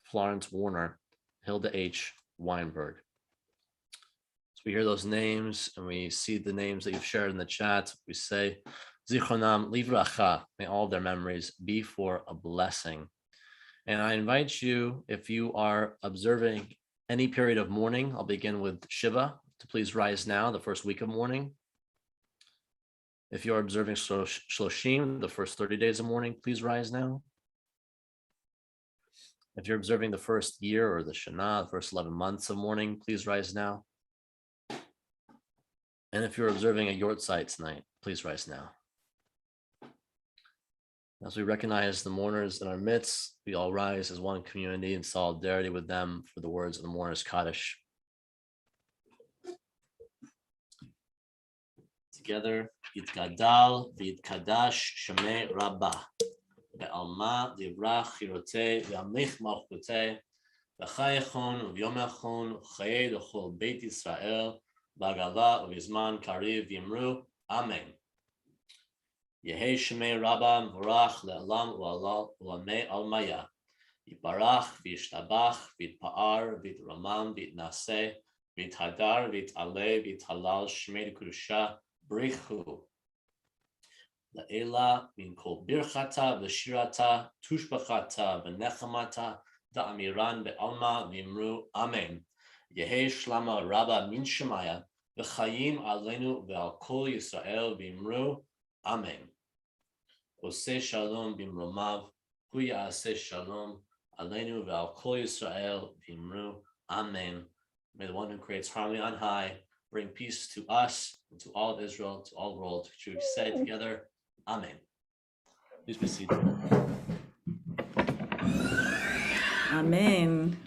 Florence Warner, Hilda H. Weinberg. So we hear those names and we see the names that you've shared in the chat. We say, Zichronam livracha, may all of their memories be for a blessing. And I invite you, if you are observing any period of mourning, I'll begin with Shiva, to please rise now, the first week of mourning. If you're observing Shloshim, the first 30 days of mourning, please rise now. If you're observing the first year or the Shana, the first 11 months of mourning, please rise now. And if you're observing a Yortzeit tonight, please rise now. As we recognize the mourners in our midst, we all rise as one community in solidarity with them for the words of the mourners Kaddish. Together, Yitgadal v'yitkadash shemei Rabbah, ve'alma divrach chirotei ve'amlich malchutei, ve'chayechon v'yomechon chayei l'chol Beit Yisrael, b'agava u'vizman kariv v'yimru, Amen. Yehei shemei Rabbah mvorach le'alam u'lamei almaya, yiparach v'yishtabach v'yitpa'ar v'yitramam v'yitnaseh v'yithadar v'yit'aleh v'yithalal shemei l'kedusha Brichu La'ela min kol birchata v'shirata tushbachata v'nechamata da'amiran be'alma v'imru Amen. Yehei shlama Rabbah min shemaya v'chayim aleinu ve'al kol Yisrael v'imru Amen. Oseh shalom b'imromav hu ya'aseh shalom aleinu ve'al kol Yisrael v'imru Amen. May the one who creates harmony on high bring peace to us and to all of Israel, to all the world. Should we say together, Amen. Please be seated. Amen.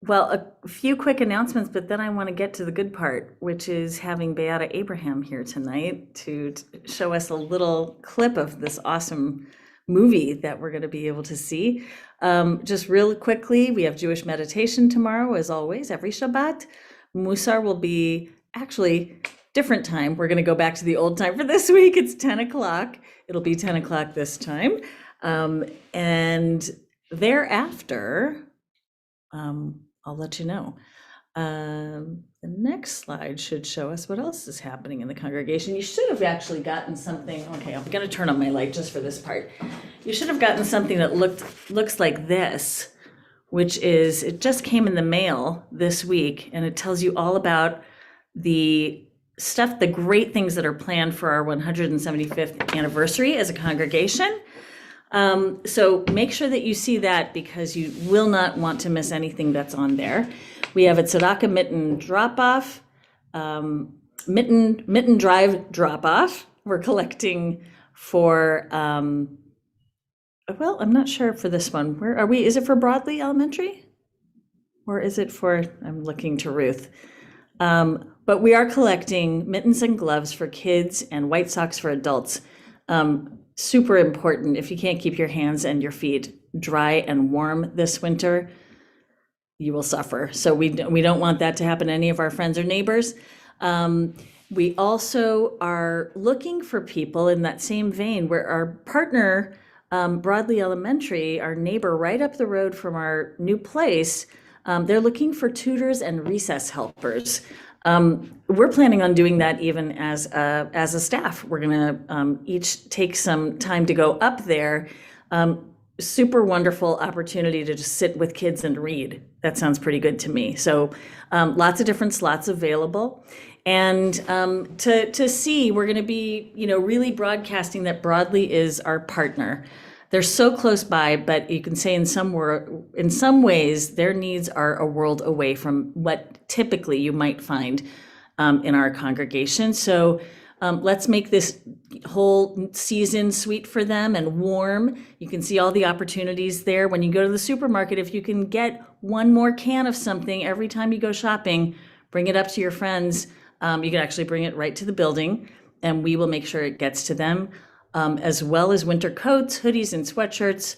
Well, a few quick announcements, but then I want to get to the good part, which is having Beata Abraham here tonight to show us a little clip of this awesome movie that we're going to be able to see. Just real quickly, we have Jewish meditation tomorrow, as always, every Shabbat. Musar will be actually different time. We're going to go back to the old time for this week. It's 10 o'clock. It'll be 10 o'clock this time. And thereafter, I'll let you know. The next slide should show us what else is happening in the congregation. You should have actually gotten something. Okay, I'm going to turn on my light just for this part. You should have gotten something that looks like this, which is, it just came in the mail this week, and it tells you all about the stuff, the great things that are planned for our 175th anniversary as a congregation. So make sure that you see that, because you will not want to miss anything that's on there. We have a tzedakah mitten drop-off, mitten drive drop-off. We're collecting for, well, I'm not sure for this one. Where are we? Is it for Broadley Elementary? Or is it for, I'm looking to Ruth. But we are collecting mittens and gloves for kids and white socks for adults. Super important. If you can't keep your hands and your feet dry and warm this winter, you will suffer. So we don't want that to happen to any of our friends or neighbors. We also are looking for people in that same vein, where our partner, Broadley Elementary, our neighbor right up the road from our new place, they're looking for tutors and recess helpers. We're planning on doing that even as a staff. We're gonna each take some time to go up there. Super wonderful opportunity to just sit with kids and read. That sounds pretty good to me. So lots of different slots available. And to see, we're gonna be, really broadcasting that Broadley is our partner. They're so close by, but you can say in some ways, their needs are a world away from what typically you might find in our congregation. So let's make this whole season sweet for them and warm. You can see all the opportunities there. When you go to the supermarket, if you can get one more can of something every time you go shopping, bring it up to your friends. You can actually bring it right to the building, and we will make sure it gets to them. as well as winter coats, hoodies, and sweatshirts.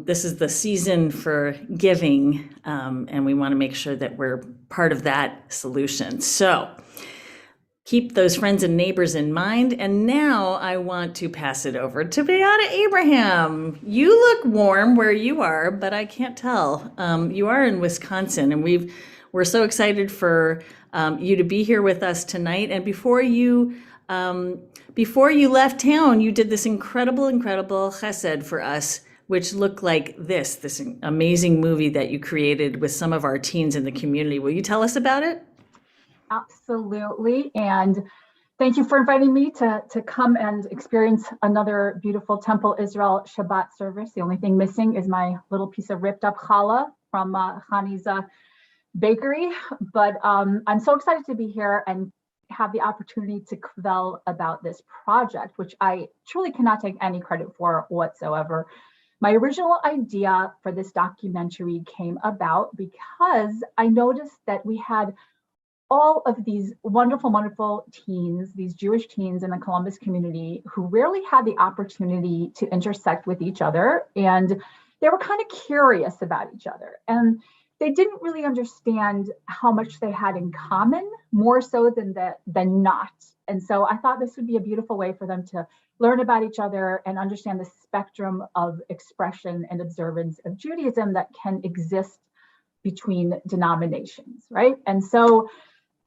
This is the season for giving, and we want to make sure that we're part of that solution. So keep those friends and neighbors in mind. And now I want to pass it over to Beata Abraham. You look warm where you are, but I can't tell. You are in Wisconsin, and we're so excited for you to be here with us tonight. And before you left town, you did this incredible chesed for us, which looked like this amazing movie that you created with some of our teens in the community. Will you tell us about it? Absolutely. And thank you for inviting me to come and experience another beautiful Temple Israel Shabbat service. The only thing missing is my little piece of ripped up challah from Hani's bakery. But I'm so excited to be here and have the opportunity to kvel about this project, which I truly cannot take any credit for whatsoever. My original idea for this documentary came about because I noticed that we had all of these wonderful teens, these Jewish teens in the Columbus community who rarely had the opportunity to intersect with each other. And they were kind of curious about each other. And they didn't really understand how much they had in common, more so than not. And so I thought this would be a beautiful way for them to learn about each other and understand the spectrum of expression and observance of Judaism that can exist between denominations, right? And so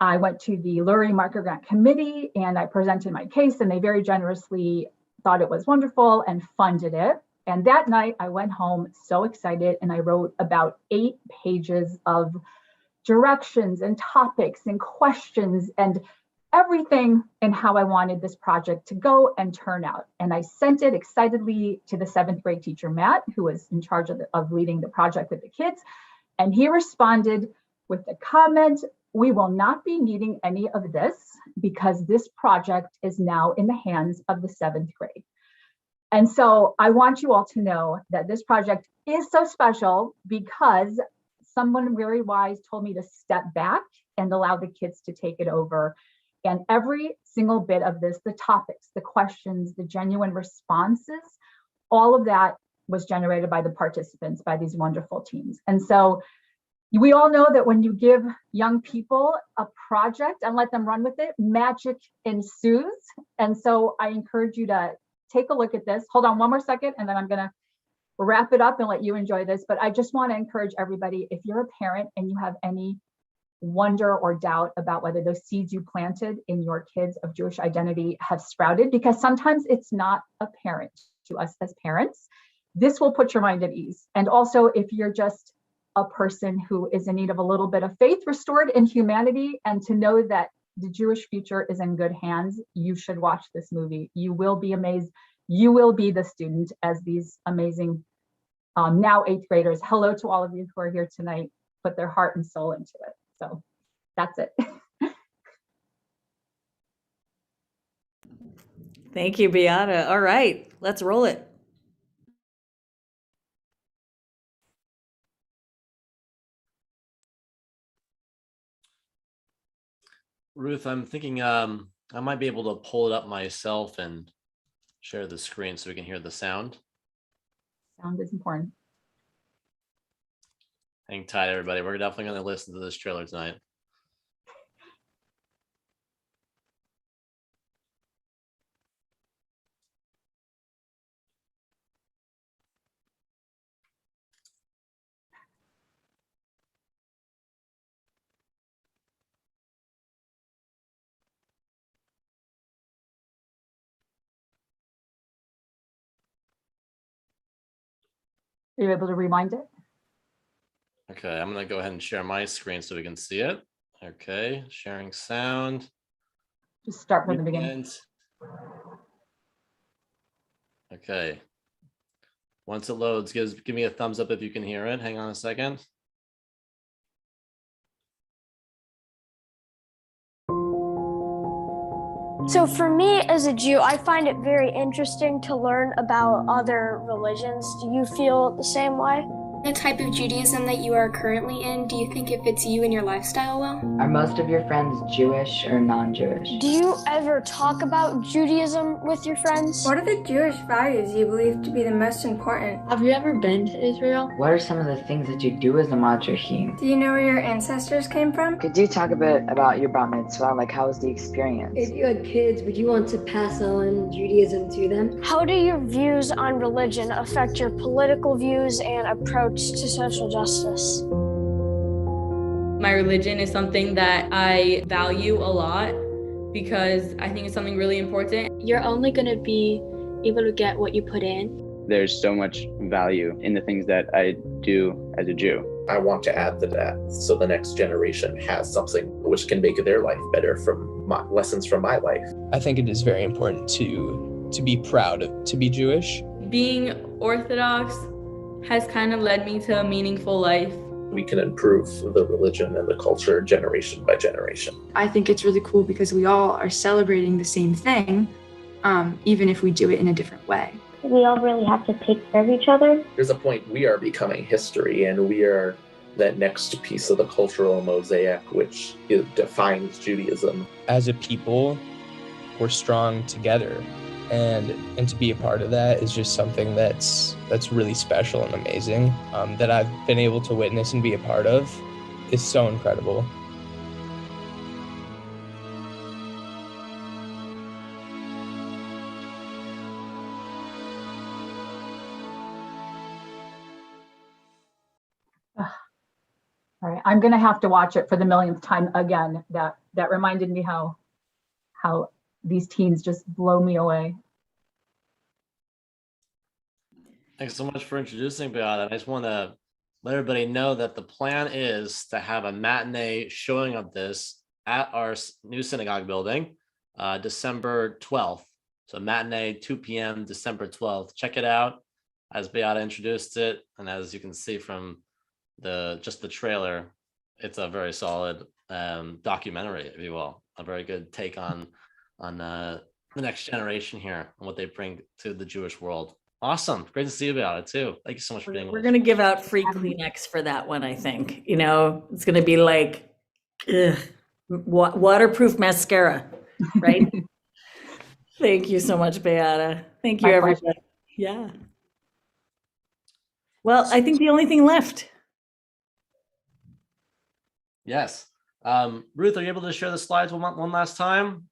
I went to the Lurie Marker Grant Committee and I presented my case, and they very generously thought it was wonderful and funded it. And that night I went home so excited, and I wrote about 8 pages of directions and topics and questions and everything and how I wanted this project to go and turn out. And I sent it excitedly to the 7th grade teacher, Matt, who was in charge of leading the project with the kids. And he responded with the comment, "We will not be needing any of this because this project is now in the hands of the 7th grade." And so I want you all to know that this project is so special because someone very wise told me to step back and allow the kids to take it over. And every single bit of this, the topics, the questions, the genuine responses, all of that was generated by the participants, by these wonderful teams. And so we all know that when you give young people a project and let them run with it, magic ensues. And so I encourage you to take a look at this. Hold on one more second, and then I'm gonna wrap it up and let you enjoy this. But I just wanna encourage everybody, if you're a parent and you have any wonder or doubt about whether those seeds you planted in your kids of Jewish identity have sprouted, because sometimes it's not apparent to us as parents, this will put your mind at ease. And also, if you're just a person who is in need of a little bit of faith restored in humanity and to know that the Jewish future is in good hands, you should watch this movie. You will be amazed. You will be the student as these amazing now 8th graders. Hello to all of you who are here tonight, put their heart and soul into it. So that's it. Thank you, Beata. All right, let's roll it. Ruth, I'm thinking I might be able to pull it up myself and share the screen so we can hear the sound. Sound is important. Hang tight, everybody. We're definitely going to listen to this trailer tonight. Are you able to rewind it? Okay, I'm going to go ahead and share my screen so we can see it. Okay, sharing sound. Just start from the beginning. Okay. Once it loads, give me a thumbs up if you can hear it. Hang on a second. So for me as a Jew, I find it very interesting to learn about other religions. Do you feel the same way? The type of Judaism that you are currently in, do you think it fits you and your lifestyle well? Are most of your friends Jewish or non-Jewish? Do you ever talk about Judaism with your friends? What are the Jewish values you believe to be the most important? Have you ever been to Israel? What are some of the things that you do as a madrahim? Do you know where your ancestors came from? Could you talk a bit about your bat mitzvah? Like, how was the experience? If you had kids, would you want to pass on Judaism to them? How do your views on religion affect your political views and approach to social justice? My religion is something that I value a lot because I think it's something really important. You're only going to be able to get what you put in. There's so much value in the things that I do as a Jew. I want to add to that so the next generation has something which can make their life better from lessons from my life. I think it is very important to be proud to be Jewish. Being Orthodox has kind of led me to a meaningful life. We can improve the religion and the culture generation by generation. I think it's really cool because we all are celebrating the same thing, even if we do it in a different way. We all really have to take care of each other. There's a point we are becoming history, and we are that next piece of the cultural mosaic which defines Judaism. As a people, we're strong together. And to be a part of that is just something that's really special and amazing, that I've been able to witness and be a part of is so incredible. All right, I'm gonna have to watch it for the millionth time again. That reminded me how these teens just blow me away. Thanks so much for introducing Beata. I just want to let everybody know that the plan is to have a matinee showing of this at our new synagogue building, December 12th. So matinee, 2 p.m., December 12th. Check it out as Beata introduced it. And as you can see from just the trailer, it's a very solid documentary, if you will, a very good take on the next generation here and what they bring to the Jewish world. Awesome. Great to see you about it too. Thank you so much for being with us. We're going to give out free Kleenex for that one, I think. You know, it's going to be like waterproof mascara, right? Thank you so much, Beata. Thank you, everybody. Yeah. Well, I think the only thing left. Yes. Ruth, are you able to share the slides one last time?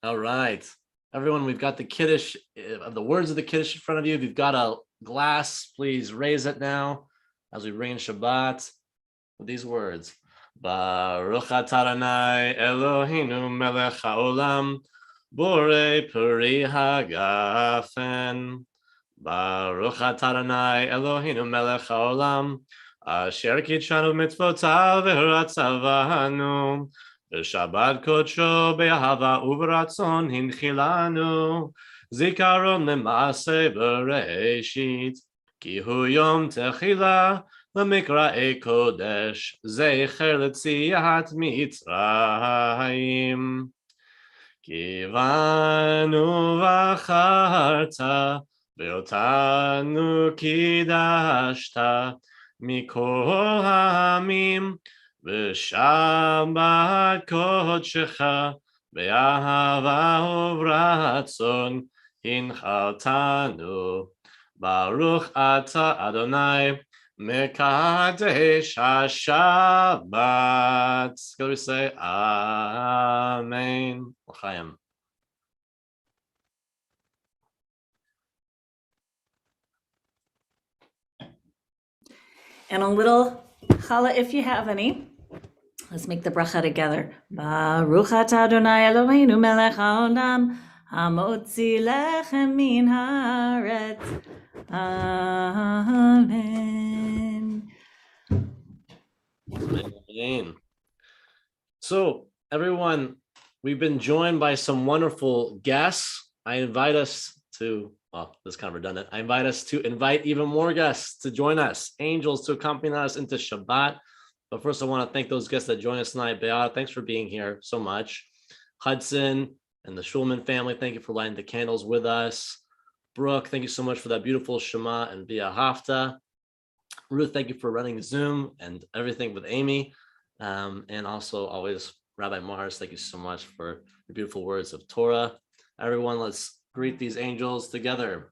All right, everyone, we've got the Kiddush, the words of the Kiddush in front of you. If you've got a glass, please raise it now as we bring in Shabbat with these words. Baruch atah Adonai Eloheinu melech haolam, borei peri hagafen. Baruch atah Adonai Eloheinu melech haolam, asher kitshanu mitzvotav v'ratzavanu. Shabbat kodsho be'ahava u'b'ratzon hinchilanu, zikaron le'maaseh bereshit, ki hu yom techila le'mikra'ei kodesh, zecher le'tziat mitzrayim. Ki vanu v'acharta, ve'otanu kidashta, mikol ha'amim, B'Shabbat kodshecha, be'ahava u'b'ratzon hinchaltanu. Baruch atah Adonai, mekadesh haShabbat. Can we say Amen? L'chaim. And a little challah if you have any. Let's make the bracha together. Baruch atah Adonai Eloheinu melech haolam, hamotzi lechem min haaretz. Amen. Amen. So, everyone, we've been joined by some wonderful guests. I invite us to, well, this is kind of redundant. I invite us to invite even more guests to join us, angels to accompany us into Shabbat. But first, I want to thank those guests that joined us tonight. Beata, thanks for being here so much. Hudson and the Schulman family, thank you for lighting the candles with us. Brooke, thank you so much for that beautiful Shema and Via Hafta. Ruth, thank you for running Zoom and everything with Amy. And also always Rabbi Mars, thank you so much for the beautiful words of Torah. Everyone, let's greet these angels together.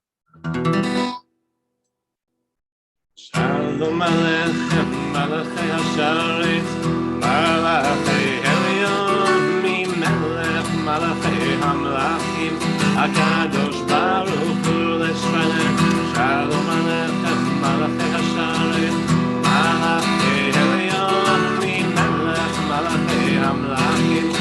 Shalom Aleichem, Malachei Hasharet, Malachei Elyon, Melech Malachei Hamlachim, HaKadosh Baruch Hu L'Shvanem. Shalom Aleichem, Malachei Hasharet, Malachei Elyon, Melech Malachei Hamlachim,